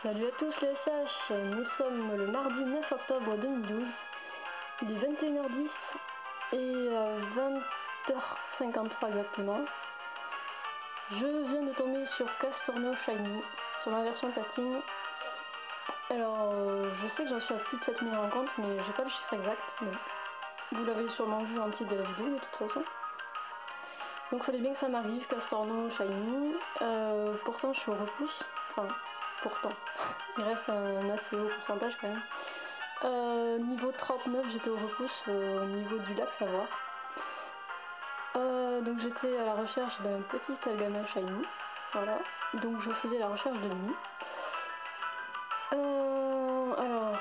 Salut à tous les SH, nous sommes le mardi 9 octobre 2012, il est 21h10 et 20h53 exactement. Je viens de tomber sur Castorno Shiny, sur ma version platine. Alors, je sais que j'en suis à plus de 7000 rencontres, mais j'ai pas le chiffre exact, donc vous l'avez sûrement vu en titre de la vidéo de toute façon. Donc fallait bien que ça m'arrive, Castorno Shiny. Pourtant je suis au repousse, enfin pourtant, il reste un assez haut pourcentage quand même. Niveau 39 j'étais au repousse, au niveau du lac Savoir. Donc j'étais à la recherche d'un petit Algama Shiny, voilà, donc je faisais la recherche de lui. Alors,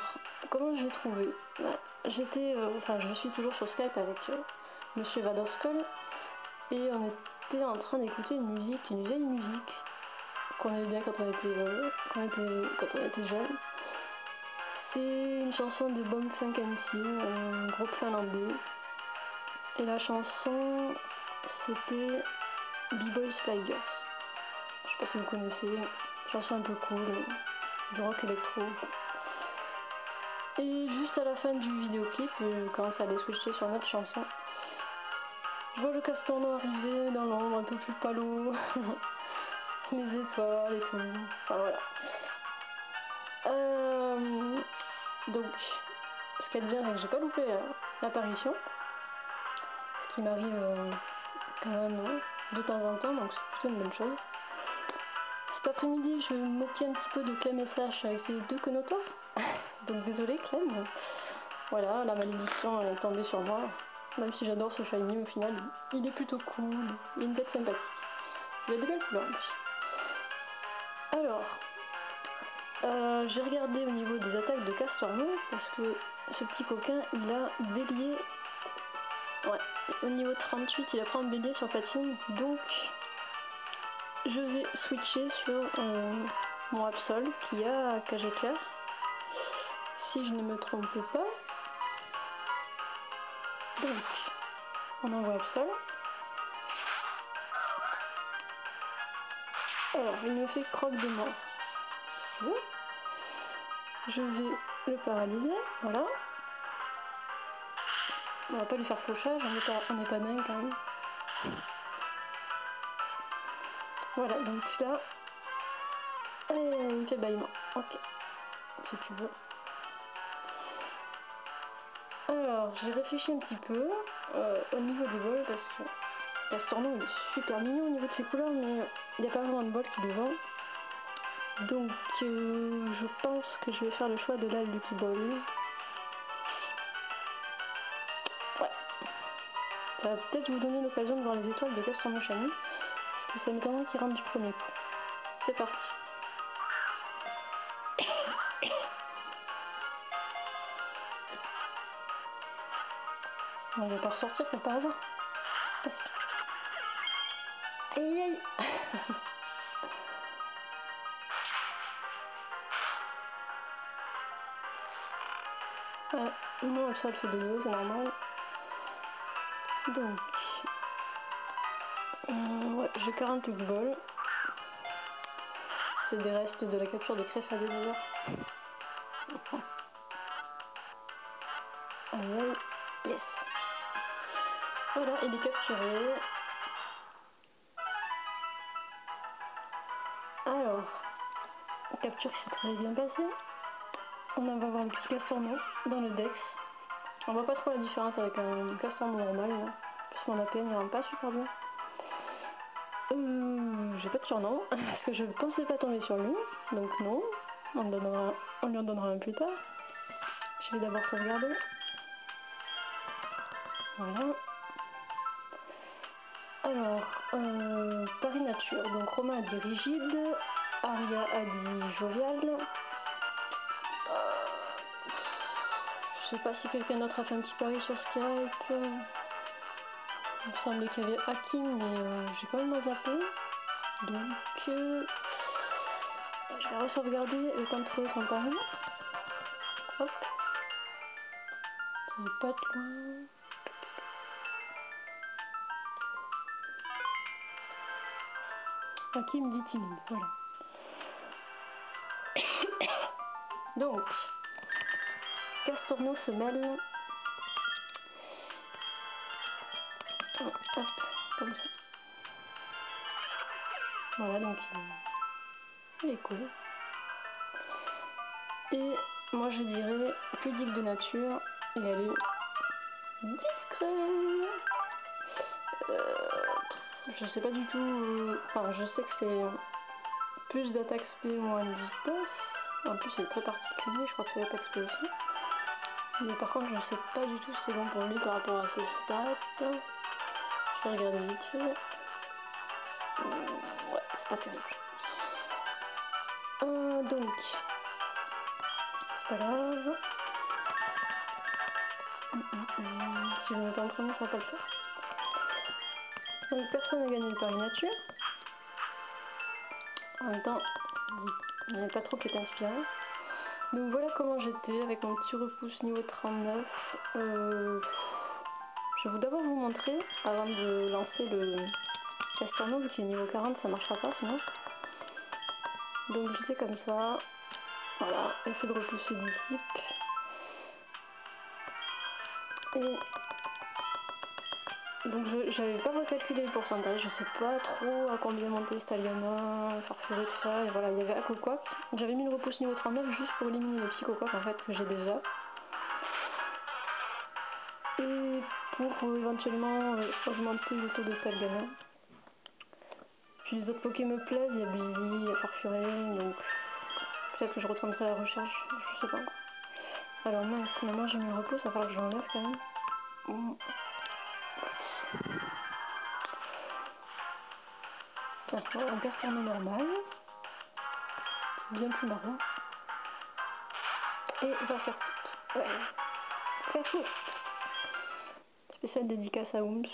comment je l'ai trouvé? Je suis toujours sur Skype avec Monsieur Vadoskol. Et on était en train d'écouter une vieille musique qu'on aimait bien quand on était jeune. C'est une chanson de Bomb Funk MC, un groupe finlandais. Et la chanson, c'était B-Boys Fly Girls. Je sais pas si vous connaissez, chanson un peu cool, du rock électro. Et juste à la fin du vidéoclip, quand ça allait switcher sur notre chanson, je vois le Castorno arriver dans l'ombre, un peu plus palo, les étoiles et tout, enfin voilà. Donc, ce qu'il y a de bien, c'est que j'ai pas loupé l'apparition, ce qui m'arrive quand même de temps en temps, donc c'est plutôt une bonne chose. Cet après-midi, je me moquais un petit peu de Clem et Sash avec ces deux connotoires, donc désolé Clem, voilà, la malédiction est tombée sur moi. Même si j'adore ce Shiny, au final, il est plutôt cool, il a une tête sympathique. Il a des belles couleurs aussi. Alors, j'ai regardé au niveau des attaques de Castorno, parce que ce petit coquin, il a bélier. Ouais, au niveau 38, il apprend bélier sur platine, donc je vais switcher sur mon Absol qui a cage éclair. Si je ne me trompe pas. Donc, on envoie Absol. Alors, il me fait croque de mort. Si tu veux. Je vais le paralyser, voilà. On va pas lui faire fauchage, on n'est pas dingue quand même. Voilà, donc là, il me fait bâillement. Ok, si tu veux. Alors, j'ai réfléchi un petit peu au niveau des bols, parce que Castorno il est super mignon au niveau de ses couleurs, mais il n'y a pas vraiment de bol qui le vend. Donc, je pense que je vais faire le choix de la Lucky Ball. Ouais. Ça va peut-être vous donner l'occasion de voir les étoiles de Castorno Shiny, parce que ça m'étonnerait qu'il rentre du premier coup. C'est parti. On va pas ressortir, c'est par hasard. Aïe aïe. Moi, ça le fait dodo, c'est normal. Donc, ouais, j'ai 40 Lucky Balls. C'est des restes de la capture de Créfadé d'ailleurs. Aïe aïe, yes. Voilà, il est capturé. Alors, capture qui s'est très bien passée. On va voir le petit Castorno dans le Dex. On voit pas trop la différence avec un Castorno normal, là. Parce que mon APN il rentre pas super bien. J'ai pas de surnom, parce que je pensais pas tomber sur lui, donc non, on lui en donnera un plus tard. Je vais d'abord sauvegarder. Voilà. Alors, Paris Nature, donc Romain a dit rigide, Aria a dit jovial. Je sais pas si quelqu'un d'autre a fait un petit pari sur Skype. Il me semblait qu'il y avait Hakim, mais j'ai quand même zappé. Donc, je vais re-sauvegarder le temps de trouver son pari. Hop. Ça va pas être loin. Hakim dit timide, voilà. Donc, Castorno se mêle. Hop, comme ça. Voilà, donc il est cool. Et moi je dirais pudique de nature et elle est discrète. Je sais pas du tout. Enfin, je sais que c'est plus d'attaque SP, moins de vitesse. En plus, c'est très particulier, je crois que c'est l'attaque SP aussi. Mais par contre, je sais pas du tout si c'est bon pour lui par rapport à ses stats. Je vais regarder vite fait. Ouais, c'est pas terrible. Donc, c'est pas grave. Si je me mets en premier, ça va pas le faire. Donc, personne n'a gagné le pari nature. En même temps, il n'y avait pas trop qui était inspirant. Donc voilà comment j'étais avec mon petit repousse niveau 39. Je vais d'abord vous montrer avant de lancer le Castorno, vu qu'il est niveau 40, ça marchera pas sinon. Donc j'étais comme ça. Voilà, effet de repousser dissipe. Et donc j'avais pas recalculé le pourcentage, je sais pas trop à combien monter Stalliana, Farfuré, tout ça, et voilà, il y avait Aquaquack. J'avais mis le repousse niveau 39 juste pour éliminer les Psychoquack en fait que j'ai déjà. Et pour éventuellement augmenter le taux de Stalliana. Puis les autres Poké me plaisent, il y a Blizzy, il y a Farfuré, donc peut-être que je retenterai la recherche, je sais pas. Alors mince, maintenant j'ai mis le repousse, il va falloir que je l'enlève quand même. Tiens, on perd sur le normal. Bien plus marrant. Et va faire tout. Ouais. Faire tout. Spéciale dédicace à Ooms.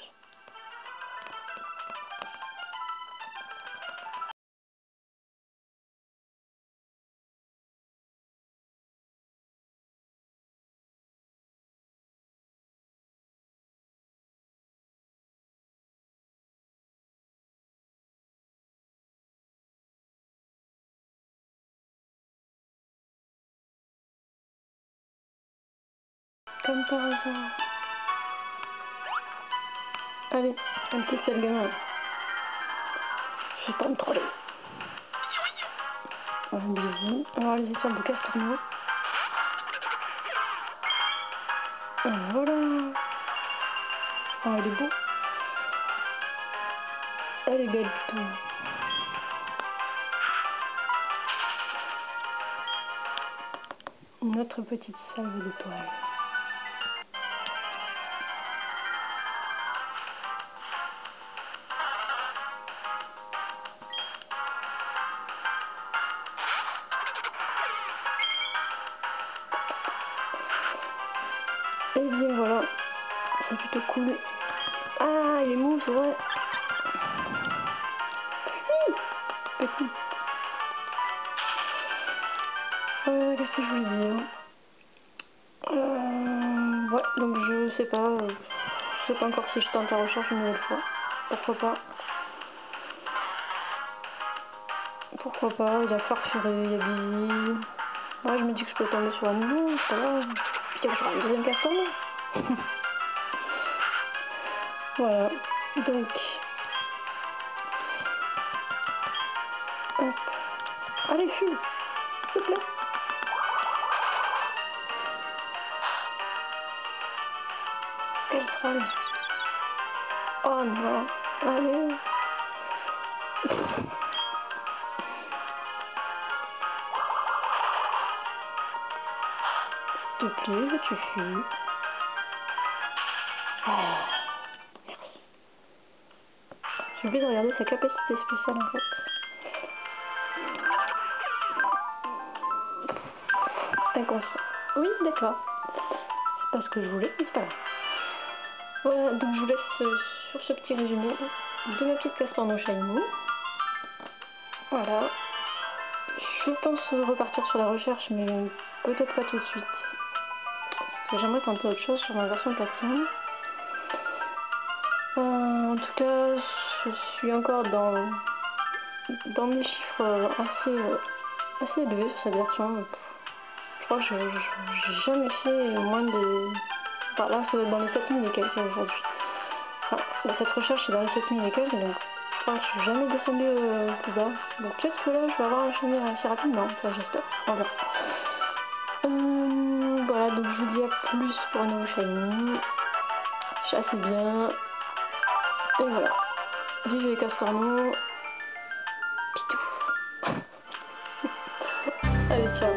Comme par hasard. Allez, un petit seul gamin. Je vais pas me troller. Un bisou. On va voir les étoiles de Castorno. Voilà. Oh, elle est beau. Elle est belle plutôt. Notre petite salve d'étoiles. Et bien voilà, c'est plutôt cool. Ah, il est mou, c'est vrai. Petit. Qu'est-ce que je voulais dire? Ouais, donc je sais pas encore si je tente la recherche une nouvelle fois. Pourquoi pas? Pourquoi pas? Il y a Farfuré, il y a Billy. Ouais, je me dis que je peux tomber sur un nouveau, c'est pas grave. Peut-être sur un deuxième Castorno. Voilà, donc. Hop. Allez, fume, s'il te plaît. Quel troll. Oh non, allez. S'il te plaît, veux-tu fuir? Oh, merci. J'ai oublié de regarder sa capacité spéciale en fait. Inconscient. Oui, d'accord. C'est pas ce que je voulais, mais c'est pas grave. Voilà, donc je vous laisse sur ce petit résumé de ma petite Castorno Shiny. Voilà. Je pense repartir sur la recherche, mais peut-être pas tout de suite. Parce que j'aimerais tenter autre chose sur ma version platine. En tout cas, je suis encore dans des chiffres assez élevés sur cette version. crois que j'ai jamais fait moins de... Enfin là, ça va être dans les 7000 et quelques aujourd'hui. Enfin, cette recherche est dans les 7000 et quelques, donc je crois que je suis jamais descendue plus bas. Donc peut-être que là, je vais avoir enchaîné assez rapidement, enfin j'espère, on verra. Voilà, donc je vous dis à plus pour un nouveau Shiny. Chasse bien. Et voilà. Vive les Castorno. Pitou. Allez, ciao.